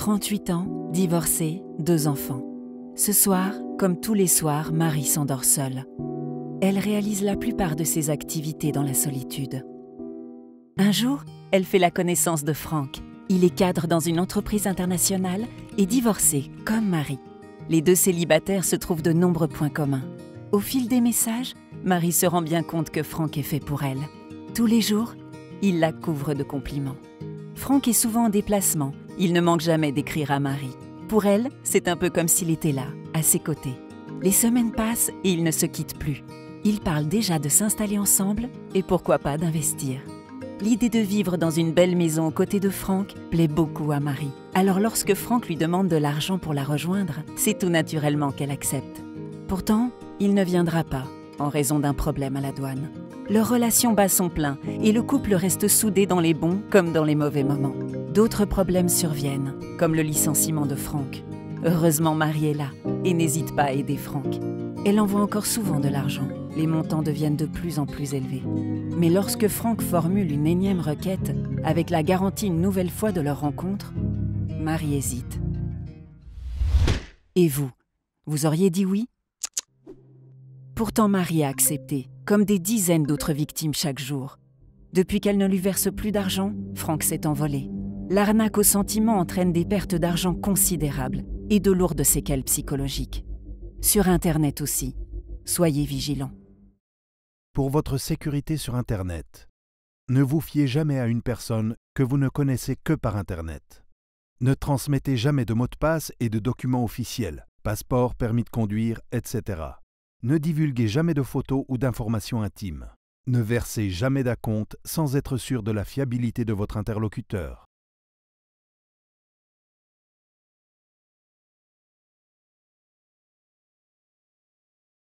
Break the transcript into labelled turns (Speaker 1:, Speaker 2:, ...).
Speaker 1: 38 ans, divorcée, 2 enfants. Ce soir, comme tous les soirs, Marie s'endort seule. Elle réalise la plupart de ses activités dans la solitude. Un jour, elle fait la connaissance de Franck. Il est cadre dans une entreprise internationale et divorcé, comme Marie. Les deux célibataires se trouvent de nombreux points communs. Au fil des messages, Marie se rend bien compte que Franck est fait pour elle. Tous les jours, il la couvre de compliments. Franck est souvent en déplacement. Il ne manque jamais d'écrire à Marie. Pour elle, c'est un peu comme s'il était là, à ses côtés. Les semaines passent et ils ne se quittent plus. Ils parlent déjà de s'installer ensemble et pourquoi pas d'investir. L'idée de vivre dans une belle maison aux côtés de Franck plaît beaucoup à Marie. Alors lorsque Franck lui demande de l'argent pour la rejoindre, c'est tout naturellement qu'elle accepte. Pourtant, il ne viendra pas, en raison d'un problème à la douane. Leur relation bat son plein et le couple reste soudé dans les bons comme dans les mauvais moments. D'autres problèmes surviennent, comme le licenciement de Franck. Heureusement, Marie est là et n'hésite pas à aider Franck. Elle envoie encore souvent de l'argent. Les montants deviennent de plus en plus élevés. Mais lorsque Franck formule une énième requête avec la garantie une nouvelle fois de leur rencontre, Marie hésite. Et vous, vous auriez dit oui ? Pourtant, Marie a accepté, comme des dizaines d'autres victimes chaque jour. Depuis qu'elle ne lui verse plus d'argent, Franck s'est envolé. L'arnaque aux sentiments entraîne des pertes d'argent considérables et de lourdes séquelles psychologiques. Sur Internet aussi, soyez vigilants.
Speaker 2: Pour votre sécurité sur Internet, ne vous fiez jamais à une personne que vous ne connaissez que par Internet. Ne transmettez jamais de mots de passe et de documents officiels, passeport, permis de conduire, etc. Ne divulguez jamais de photos ou d'informations intimes. Ne versez jamais d'acompte sans être sûr de la fiabilité de votre interlocuteur.